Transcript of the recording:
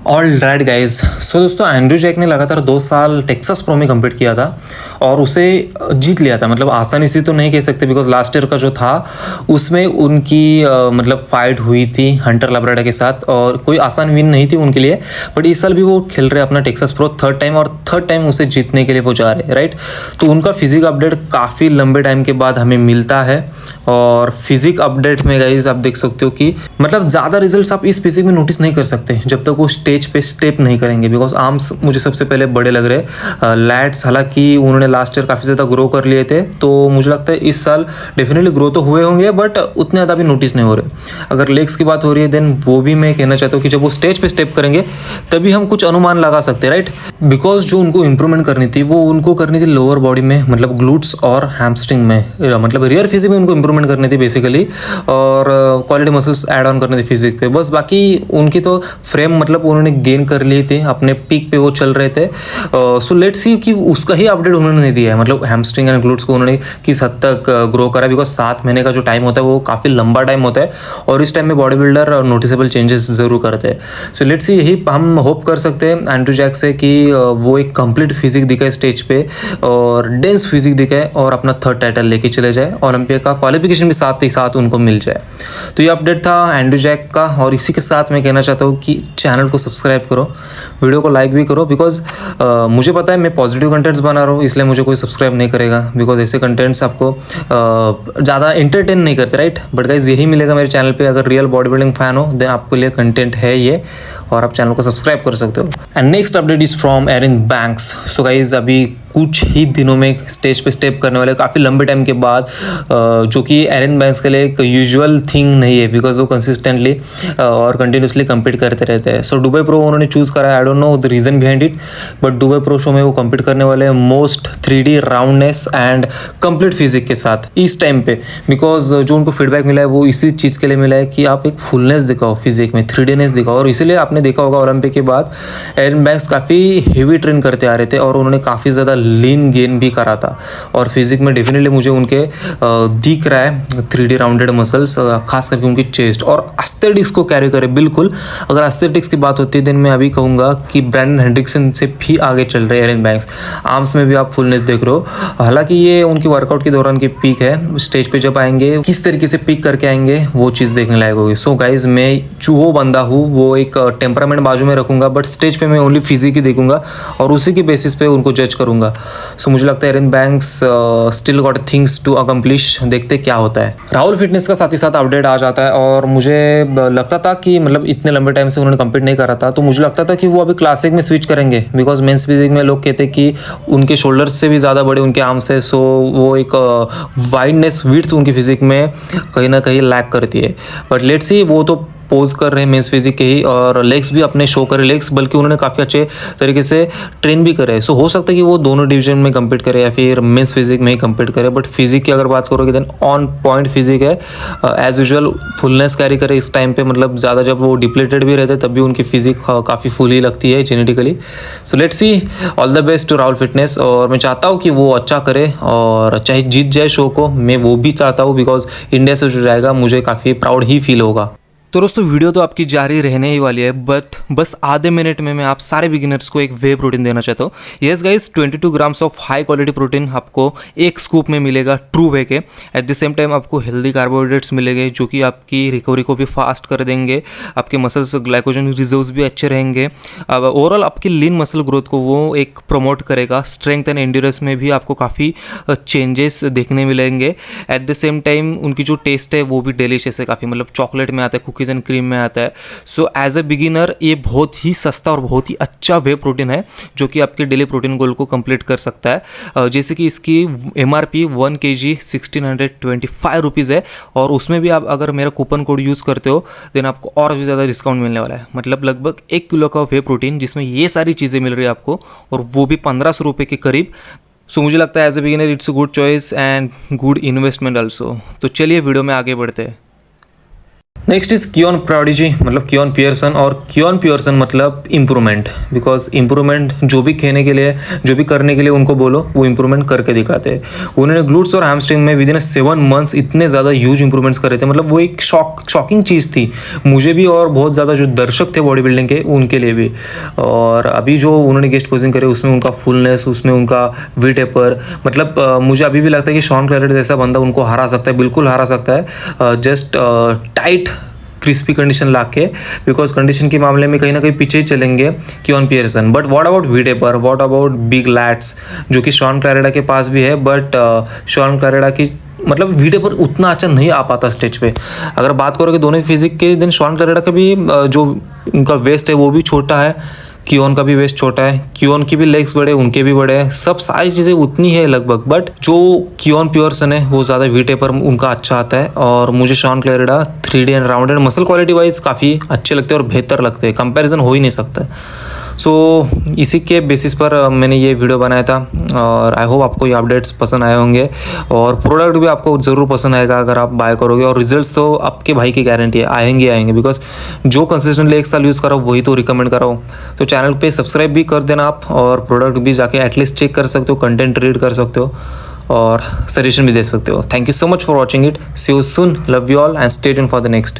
All right guys. सो दोस्तों, Andrew Jack ने लगातार 2 साल टेक्सास प्रो में कम्पीट किया था और उसे जीत लिया था। मतलब आसानी से तो नहीं कह सकते, बिकॉज लास्ट ईयर का जो था उसमें उनकी मतलब फाइट हुई थी हंटर लाब्राडा के साथ और कोई आसान विन नहीं थी उनके लिए। बट इस साल भी वो खेल रहे अपना टेक्सास प्रो थर्ड टाइम और थर्ड टाइम उसे जीतने के लिए वो जा रहे, राइट। तो उनका फिजिक अपडेट काफ़ी लंबे टाइम के बाद हमें मिलता है और फिजिक अपडेट में गाइज आप देख सकते हो कि मतलब ज़्यादा रिजल्ट्स आप इस फिजिक में नोटिस नहीं कर सकते जब तक वो स्टेज पे स्टेप नहीं करेंगे। बिकॉज आर्म्स मुझे सबसे पहले बड़े लग रहे, लैट्स हालांकि उन्होंने लास्ट ईयर काफ़ी ज़्यादा ग्रो कर लिए थे, तो मुझे लगता है इस साल डेफिनेटली ग्रो तो हुए होंगे बट उतने ज़्यादा भी नोटिस नहीं हो रहे। अगर लेग्स की बात हो रही है देन वो भी मैं कहना चाहता हूँ कि जब वो स्टेज पे स्टेप करेंगे तभी हम कुछ अनुमान लगा सकते हैं, राइट। बिकॉज जो उनको इंप्रूवमेंट करनी थी वो उनको करनी थी लोअर बॉडी में, मतलब ग्लूट्स और हैमस्ट्रिंग में, मतलब रियर फिजिक में उनको इंप्रूवमेंट करनी थी बेसिकली, और क्वालिटी मसल्स ऐड ऑन करने थे फिजिक पे बस। बाकी उनकी तो फ्रेम मतलब उन्होंने गेन कर ली थी, अपने पीक पे वो चल रहे थे। सो लेट्स सी कि उसका ही अपडेट उन्होंने नहीं दिया है, मतलब हैमस्ट्रिंग एंड ग्लूट्स को उन्होंने किस हद तक ग्रो करा। बिकॉज 7 महीने का जो टाइम होता है वो काफ़ी लंबा टाइम होता है और इस टाइम में बॉडी बिल्डर नोटिसेबल चेंजेस ज़रूर करते हैं। सो लेट्स सी, यही हम होप कर सकते हैं एंड्रयू जैक से कि वो एक कंप्लीट फिजिक दिखाए स्टेज पे और डेंस फिजिक दिखाए और अपना थर्ड टाइटल लेके चले जाए। ओलंपिया का क्वालिफिकेशन भी साथ ही साथ उनको मिल जाए। तो ये अपडेट था एंड्रयू जैक का और इसी के साथ मैं कहना चाहता हूँ कि चैनल को सब्सक्राइब करो, वीडियो को लाइक भी करो। बिकॉज मुझे पता है मैं पॉजिटिव कंटेंट्स बना रहा हूँ इसलिए मुझे कोई सब्सक्राइब नहीं करेगा, बिकॉज ऐसे कंटेंट्स आपको ज़्यादा एंटरटेन नहीं करते, राइट। बट गाइज यही मिलेगा मेरे चैनल पे। अगर रियल बॉडी बिल्डिंग फैन हो देन आपके लिए कंटेंट है ये और आप चैनल को सब्सक्राइब कर सकते हो। And next update is from Erin Banks. So guys अभी कुछ ही दिनों में स्टेज पे स्टेप करने वाले काफ़ी लंबे टाइम के बाद, जो कि एरिन बैंक्स के लिए एक यूजुअल थिंग नहीं है बिकॉज वो कंसिस्टेंटली और कंटिन्यूसली कम्पीट करते रहते हैं। सो दुबई प्रो उन्होंने चूज़ करा है, I don't know the reason behind it, but Dubai pro show में वो कम्पीट करने वाले हैं most 3D roundness and complete physique के साथ इस टाइम पे। बिकॉज जो उनको फीडबैक मिला है वो इसी चीज़ के लिए मिला है कि आप एक फुलनेस दिखाओ फिजिक में, 3Dनेस दिखाओ। और इसीलिए आपने देखा होगा ओलंपिक के बाद एरिन बैंक्स काफ़ी हेवी ट्रेन करते आ रहे थे और उन्होंने काफ़ी ज़्यादा लीन गेन भी करा था और फिजिक में डेफिनेटली मुझे उनके दिख रहा है 3D राउंडेड मसल्स, खास करके उनकी चेस्ट और एस्थेटिक्स को कैरी करे। बिल्कुल अगर एस्थेटिक्स की बात होती है देन मैं अभी कहूँगा कि ब्रैंडन हेंड्रिक्सन से भी आगे चल रहे हैं एरिन बैंक्स। आर्म्स में भी आप फुलनेस देख रहे हो, हालांकि ये उनकी वर्कआउट के दौरान की पीक है। स्टेज पे जब आएंगे किस तरीके से पीक करके आएंगे वो चीज़ देखने लायक होगी। सो गाइज मैं जो वो बंदा हूँ वो एक टेम्परामेंट बाजू में रखूँगा बट स्टेज पे मैं ओनली फिजिक ही देखूंगा और उसी के बेसिस पे उनको जज करूँगा। सो मुझे लगता है Erin Banks still got things to accomplish, देखते क्या होता है। राहुल फिटनेस का साथ ही साथ अपडेट आ जाता है और मुझे लगता था कि मतलब इतने लंबे टाइम से उन्होंने कम्पीट नहीं करा था तो मुझे लगता था कि वो अभी क्लासिक में स्विच करेंगे। बिकॉज मेंस फिजिक में लोग कहते कि उनके शोल्डर्स से भी ज़्यादा बड़े उनके आर्म्स है, सो वो एक वाइडनेस विड्थ उनकी फिजिक में कहीं ना कहीं लैक करती है। बट लेट्स सी, वो तो पोज कर रहे हैं मेंस फिजिक के ही और लेग्स भी अपने शो करे, लेग्स बल्कि उन्होंने काफ़ी अच्छे तरीके से ट्रेन भी करे। सो हो सकता है कि वो दोनों डिवीजन में कम्पीट करे या फिर मेंस फिजिक में ही कम्पीट करे। बट फिजिक की अगर बात करोगे देन ऑन पॉइंट फिजिक है, एज यूजुअल फुलनेस कैरी करे इस टाइम पे। मतलब ज़्यादा जब वो डिप्लेटेड भी रहते तब भी उनकी फिजिक काफ़ी फुल ही लगती है genetically. So let's see, all the best to Rahul fitness. और मैं चाहता हूँ कि वो अच्छा करे और चाहे जीत जाए शो को, मैं वो भी चाहता हूँ बिकॉज इंडिया से जो जाएगा मुझे काफ़ी प्राउड ही फील होगा। तो दोस्तों वीडियो तो आपकी जारी रहने ही वाली है बट बस आधे मिनट में मैं आप सारे बिगिनर्स को एक वे प्रोटीन देना चाहता हूँ। Yes guys, 22 grams of high quality protein आपको एक स्कूप में मिलेगा ट्रू वे के। एट द सेम टाइम आपको हेल्दी कार्बोहाइड्रेट्स मिलेंगे जो कि आपकी रिकवरी को भी फास्ट कर देंगे, आपके मसल्स ग्लाइकोजन रिजर्व्स भी अच्छे रहेंगे। अब ओवरऑल आपकी लीन मसल ग्रोथ को वो एक प्रमोट करेगा। स्ट्रेंथ एंड एंड्योरेंस में भी आपको काफ़ी चेंजेस देखने मिलेंगे। एट द सेम टाइम उनकी जो टेस्ट है वो भी डिलीशियस है काफ़ी, मतलब चॉकलेट में आता है, कुकीज़ एंड क्रीम में आता है। सो एज अ बिगिनर ये बहुत ही सस्ता और बहुत ही अच्छा वे प्रोटीन है जो कि आपके डेली प्रोटीन गोल को कंप्लीट कर सकता है। जैसे कि इसकी MRP 1 kg 1625 रुपीज़ है और उसमें भी आप अगर मेरा कूपन कोड यूज़ करते हो देन आपको और भी ज़्यादा डिस्काउंट मिलने वाला है। मतलब लगभग 1 किलो का वे प्रोटीन जिसमें ये सारी चीज़ें मिल रही है आपको और वो भी 1500 रुपये के करीब। सो मुझे लगता है as a beginner it's a good choice and good investment also. तो चलिए वीडियो में आगे बढ़ते हैं। नेक्स्ट इज कियोन प्रोडिजी, मतलब कियोन पियर्सन। और कियोन पियर्सन मतलब इम्प्रूवमेंट, बिकॉज इम्प्रूवमेंट जो भी खेलने के लिए, जो भी करने के लिए उनको बोलो वो इम्प्रूवमेंट करके दिखाते हैं। उन्होंने ग्लूट्स और हैमस्ट्रिंग में विद इन 7 मंथ्स इतने ज़्यादा ह्यूज इंप्रूवमेंट्स करे थे, मतलब वो एक शॉकिंग चीज़ थी मुझे भी और बहुत ज़्यादा जो दर्शक थे बॉडी बिल्डिंग के उनके लिए भी। और अभी जो उन्होंने गेस्ट पोजिंग करे उसमें उनका फुलनेस, उसमें उनका वी टेपर, मतलब मुझे अभी भी लगता है कि शॉन क्लैरेट जैसा बंदा उनको हरा सकता है, बिल्कुल हरा सकता है, जस्ट टाइट क्रिस्पी कंडीशन ला के, बिकॉज कंडीशन के मामले में कहीं ना कहीं पीछे ही चलेंगे Keone Pearson. But what about V taper, what about big lats जो कि शॉन क्लैरेटा के पास भी है, बट शॉन क्लैरेटा की मतलब वी टेपर उतना अच्छा नहीं आ पाता स्टेज पे। अगर बात करोगे दोनों फिजिक के, दिन शॉन क्लैरेटा का भी जो उनका वेस्ट है वो भी छोटा है, कियोन का भी वेस्ट छोटा है, कियोन की भी लेग्स बड़े, उनके भी बड़े हैं, सब सारी चीज़ें उतनी है लगभग। बट जो कियोन पियर्सन है वो ज़्यादा वी टेपर उनका अच्छा आता है। और मुझे Shaun Clarida 3D and rounded muscle quality wise काफ़ी अच्छे लगते हैं और बेहतर लगते हैं, कंपैरिजन हो ही नहीं सकता। सो इसी के बेसिस पर मैंने ये वीडियो बनाया था और आई होप आपको ये अपडेट्स पसंद आए होंगे और प्रोडक्ट भी आपको ज़रूर पसंद आएगा अगर आप बाय करोगे। और रिजल्ट्स तो आपके भाई की गारंटी है, आएंगे बिकॉज जो कंसिस्टेंटली 1 साल यूज़ करो वही तो रिकमेंड करो। तो चैनल पे सब्सक्राइब भी कर देना आप और प्रोडक्ट भी जाके एटलीस्ट चेक कर सकते हो, कंटेंट रीड कर सकते हो और सजेशन भी दे सकते हो। Thank you so much for watching it. See you soon, love you all and stay tuned for the next